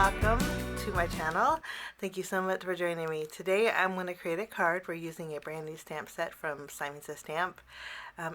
welcome to my channel. Thank you so much for joining me. Today I'm going to create a card. We're using a brand new stamp set from C&CT Stamp.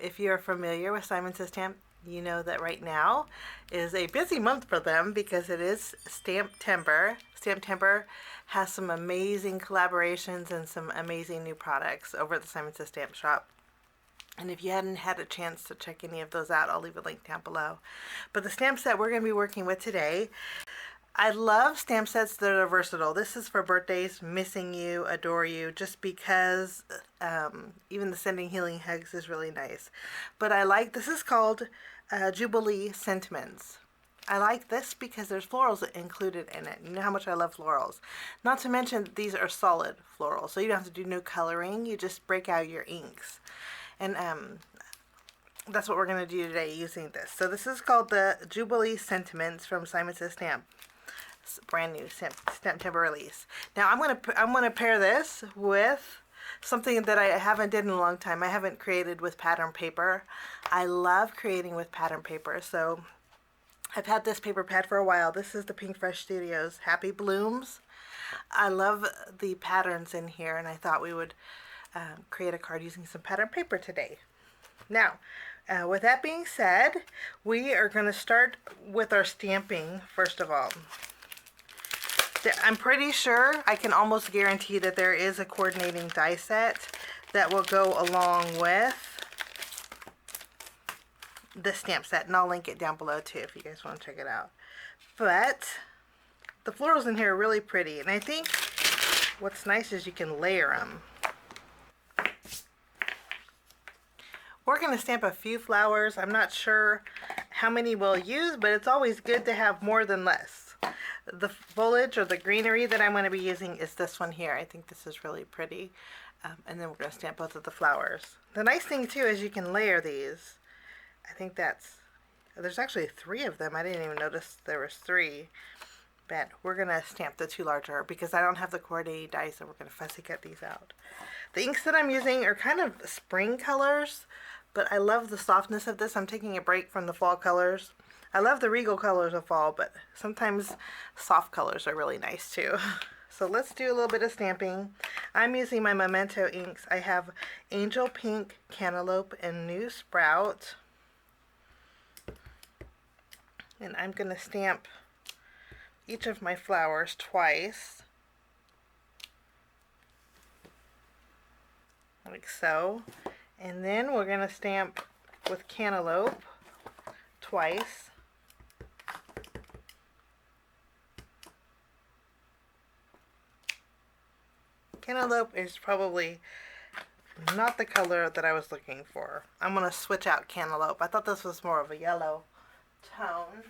If you're familiar with C&CT Stamp, you know that right now is a busy month for them because it is STAMPtember. STAMPtember has some amazing collaborations and some amazing new products over at the C&CT Stamp shop. And if you hadn't had a chance to check any of those out, I'll leave a link down below. But the stamp set we're going to be working with today, I love stamp sets that are versatile. This is for birthdays, missing you, adore you, just because even the sending healing hugs is really nice. But I like, this is called Jubilee Sentiments. I like this because there's florals included in it. You know how much I love florals. Not to mention these are solid florals, so you don't have to do no coloring. You just break out your inks. And that's what we're going to do today using this. So this is called the Jubilee Sentiments from C&CT Stamp. It's a brand new STAMPtember release. Now I'm gonna pair this with something that I haven't did in a long time. I haven't created with pattern paper. I love creating with pattern paper. So I've had this paper pad for a while. This is the Pink Fresh Studios Happy Blooms. I love the patterns in here, and I thought we would create a card using some pattern paper today. Now, with that being said, we are going to start with our stamping first of all. I'm pretty sure, I can almost guarantee that there is a coordinating die set that will go along with the stamp set, and I'll link it down below too if you guys want to check it out. But the florals in here are really pretty, and I think what's nice is you can layer them. We're going to stamp a few flowers. I'm not sure how many we'll use, but it's always good to have more than less. The foliage or the greenery that I'm going to be using is this one here. I think this is really pretty. And then we're going to stamp both of the flowers. The nice thing too is you can layer these. I think there's actually 3 of them. I didn't even notice there was 3. But we're going to stamp the 2 larger because I don't have the coordinating die, so we're going to fussy cut these out. The inks that I'm using are kind of spring colors, but I love the softness of this. I'm taking a break from the fall colors. I love the regal colors of fall, but sometimes soft colors are really nice too. So let's do a little bit of stamping. I'm using my Memento inks. I have Angel Pink, Cantaloupe, and New Sprout. And I'm going to stamp each of my flowers twice. Like so. And then we're going to stamp with Cantaloupe twice. Cantaloupe is probably not the color that I was looking for. I'm going to switch out Cantaloupe. I thought this was more of a yellow tone.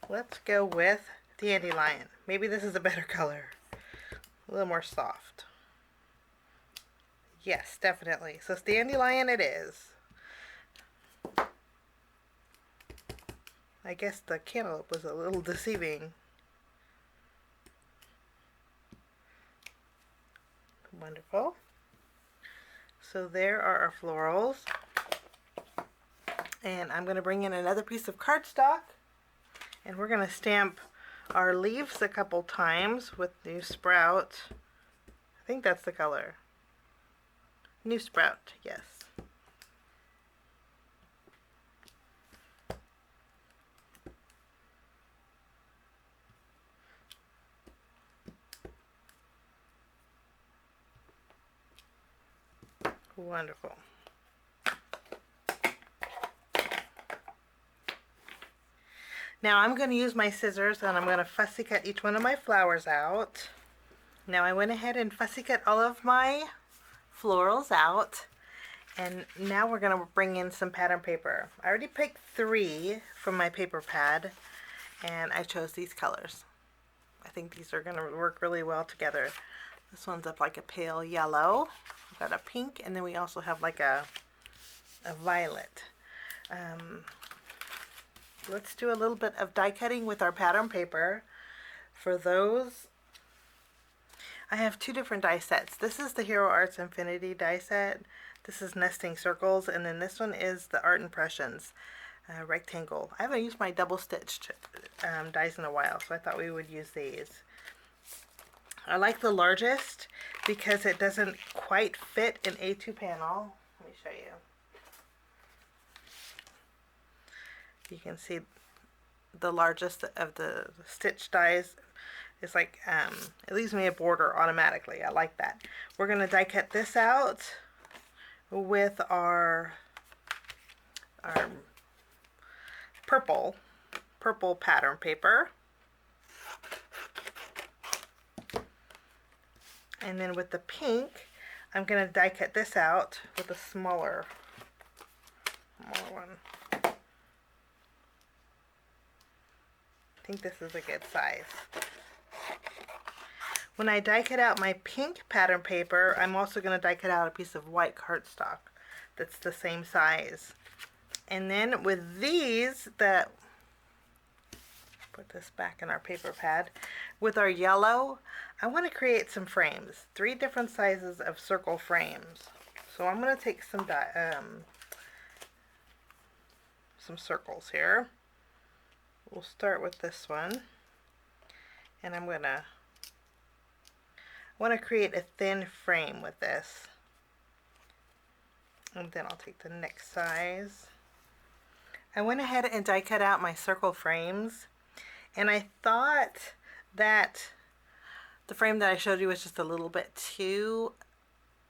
Let's go with Dandelion. Maybe this is a better color. A little more soft. Yes, definitely. So Dandelion it is. I guess the Cantaloupe was a little deceiving. Wonderful. So there are our florals. And I'm going to bring in another piece of cardstock. And we're going to stamp our leaves a couple times with New Sprout. I think that's the color. New Sprout, yes. Wonderful. Now I'm going to use my scissors and I'm going to fussy cut each one of my flowers out. Now I went ahead and fussy cut all of my florals out, and now we're going to bring in some pattern paper. I already picked 3 from my paper pad, and I chose these colors. I think these are going to work really well together. This one's up like a pale yellow. We've got a pink, and then we also have like a violet. Let's do a little bit of die cutting with our pattern paper. For those, I have 2 different die sets. This is the Hero Arts Infinity die set. This is Nesting Circles, and then this one is the Art Impressions. rectangle. I haven't used my double stitched dies in a while, so I thought we would use these. I like the largest because it doesn't quite fit an A2 panel. Let me show you. You can see the largest of the stitch dies is like, it leaves me a border automatically. I like that. We're going to die cut this out with our purple pattern paper. And then with the pink, I'm going to die cut this out with a smaller one. I think this is a good size. When I die cut out my pink pattern paper, I'm also going to die cut out a piece of white cardstock that's the same size. And then with these, put this back in our paper pad, with our yellow, I want to create some frames, 3 different sizes of circle frames. So I'm going to take some circles here. We'll start with this one, and I want to create a thin frame with this. And then I'll take the next size. I went ahead and die cut out my circle frames, and I thought that the frame that I showed you was just a little bit too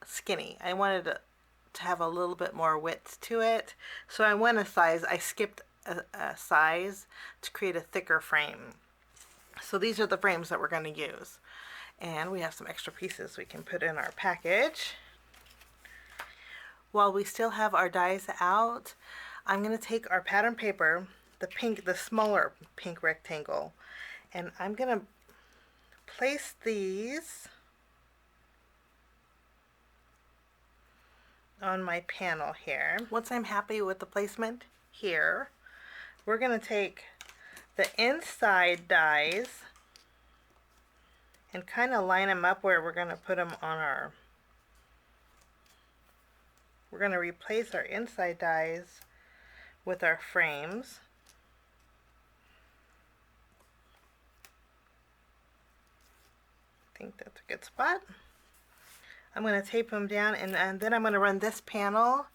skinny. I wanted to have a little bit more width to it, so I skipped a size to create a thicker frame. So these are the frames that we're going to use, and we have some extra pieces we can put in our package. While we still have our dies out, I'm going to take our pattern paper, the smaller pink rectangle, and I'm going to place these on my panel here. Once I'm happy with the placement here, we're going to take the inside dies and kind of line them up where we're going to put them on we're going to replace our inside dies with our frames. I think that's a good spot. I'm going to tape them down, and then I'm going to run this panel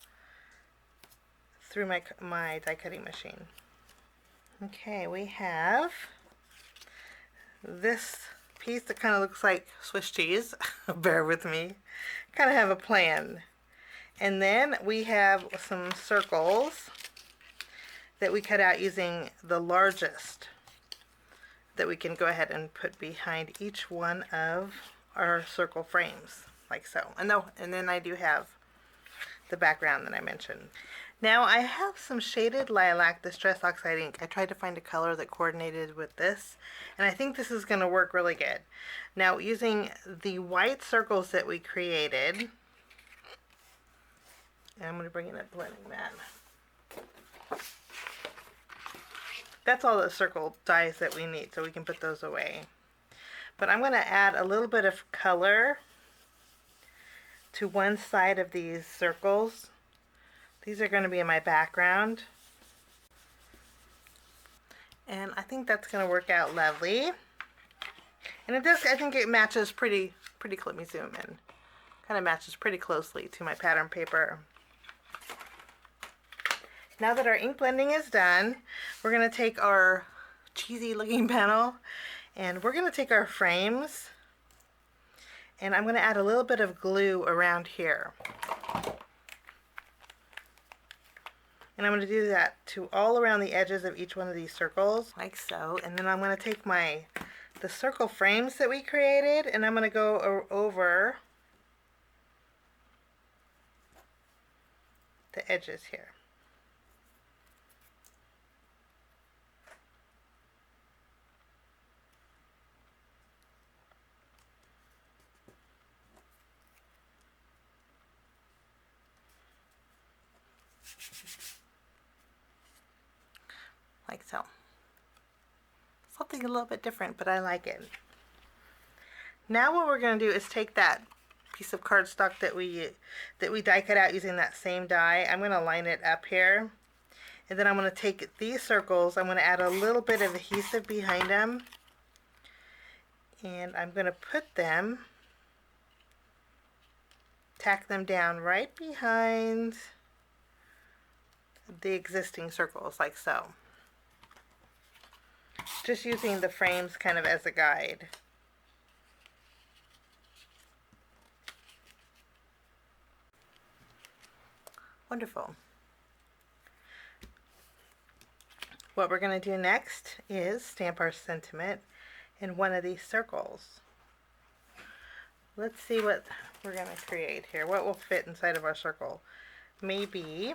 through my die cutting machine. Okay, we have this piece that kind of looks like Swiss cheese. Bear with me. Kind of have a plan. And then we have some circles that we cut out using the largest that we can go ahead and put behind each one of our circle frames, like so. And then I do have the background that I mentioned. Now I have some shaded lilac Distress Oxide ink. I tried to find a color that coordinated with this, and I think this is going to work really good. Now, using the white circles that we created, and I'm going to bring in a blending mat. That's all the circle dies that we need, so we can put those away. But I'm going to add a little bit of color to one side of these circles. These are going to be in my background. And I think that's going to work out lovely. And it does, I think it matches pretty let me zoom in. Kind of matches pretty closely to my pattern paper. Now that our ink blending is done, we're going to take our cheesy looking panel and we're going to take our frames, and I'm going to add a little bit of glue around here. And I'm going to do that to all around the edges of each one of these circles, like so. And then I'm going to take the circle frames that we created, and I'm going to go over the edges here. Like so. Something a little bit different, but I like it. Now what we're going to do is take that piece of cardstock that we die cut out using that same die. I'm going to line it up here, And then I'm going to take these circles, I'm going to add a little bit of adhesive behind them, and I'm going to put them, tack them down right behind the existing circles, like so. Just using the frames kind of as a guide. Wonderful. What we're going to do next is stamp our sentiment in one of these circles. Let's see what we're going to create here. What will fit inside of our circle? Maybe,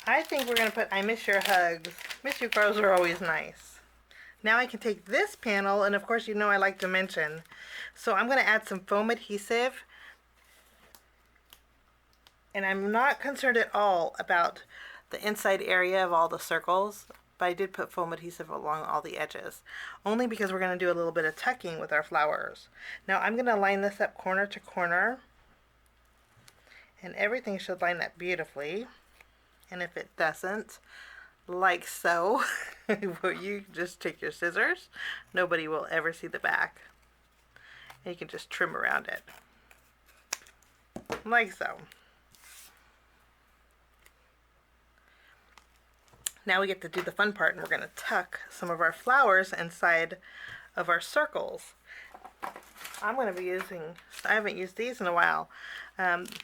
I think we're going to put I miss your hugs. Miss you cards are always nice. Now I can take this panel, and of course you know I like dimension. So I'm going to add some foam adhesive. And I'm not concerned at all about the inside area of all the circles, but I did put foam adhesive along all the edges, only because we're going to do a little bit of tucking with our flowers. Now I'm going to line this up corner to corner, and everything should line up beautifully. And if it doesn't, like so, you just take your scissors. Nobody will ever see the back. And you can just trim around it, like so. Now we get to do the fun part, and we're going to tuck some of our flowers inside of our circles. I'm going to be using, I haven't used these in a while.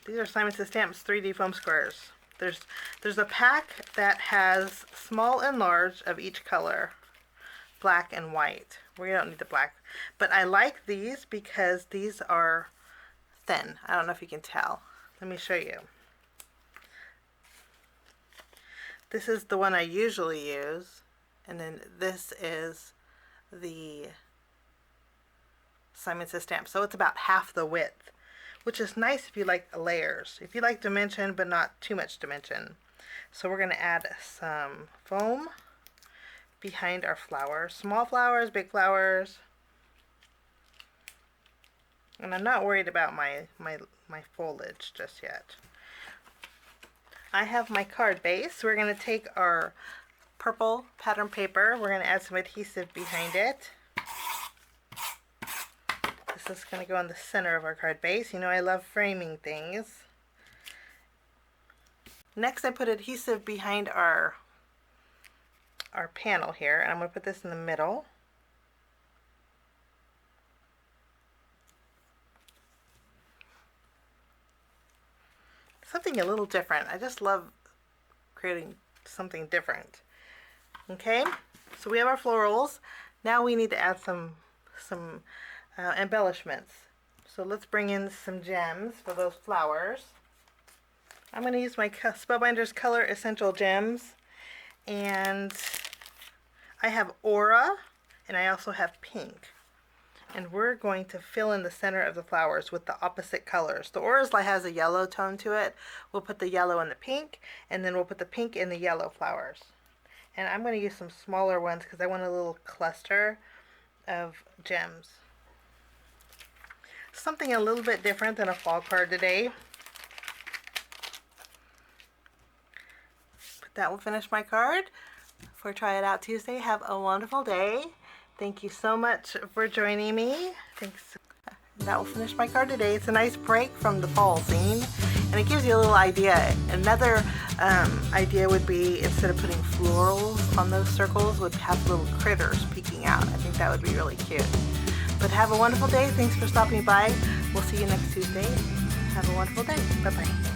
These are C&CT Stamps 3D foam squares. There's a pack that has small and large of each color, black and white. We don't need the black, but I like these because these are thin. I don't know if you can tell. Let me show you. This is the one I usually use, and then this is the C&CT Stamp. So it's about half the width, which is nice if you like layers. If you like dimension, but not too much dimension. So we're going to add some foam behind our flowers. Small flowers, big flowers. And I'm not worried about my foliage just yet. I have my card base. We're going to take our purple pattern paper. We're going to add some adhesive behind it. This is going to go in the center of our card base. You know I love framing things. Next I put adhesive behind our panel here, and I'm going to put this in the middle. Something a little different. I just love creating something different. Okay, so we have our florals. Now we need to add some embellishments. So let's bring in some gems for those flowers. I'm going to use my Spellbinders Color Essential Gems, and I have Aura, and I also have Pink. And we're going to fill in the center of the flowers with the opposite colors. The Aura has a yellow tone to it. We'll put the yellow in the pink, and then we'll put the pink in the yellow flowers. And I'm going to use some smaller ones because I want a little cluster of gems. Something a little bit different than a fall card today. But that will finish my card for Try It Out Tuesday. Have a wonderful day. Thank you so much for joining me. Thanks. That will finish my card today. It's a nice break from the fall scene, and it gives you a little idea. Another idea would be, instead of putting florals on those circles, would have little critters peeking out. I think that would be really cute. But have a wonderful day. Thanks for stopping by. We'll see you next Tuesday. Have a wonderful day. Bye-bye.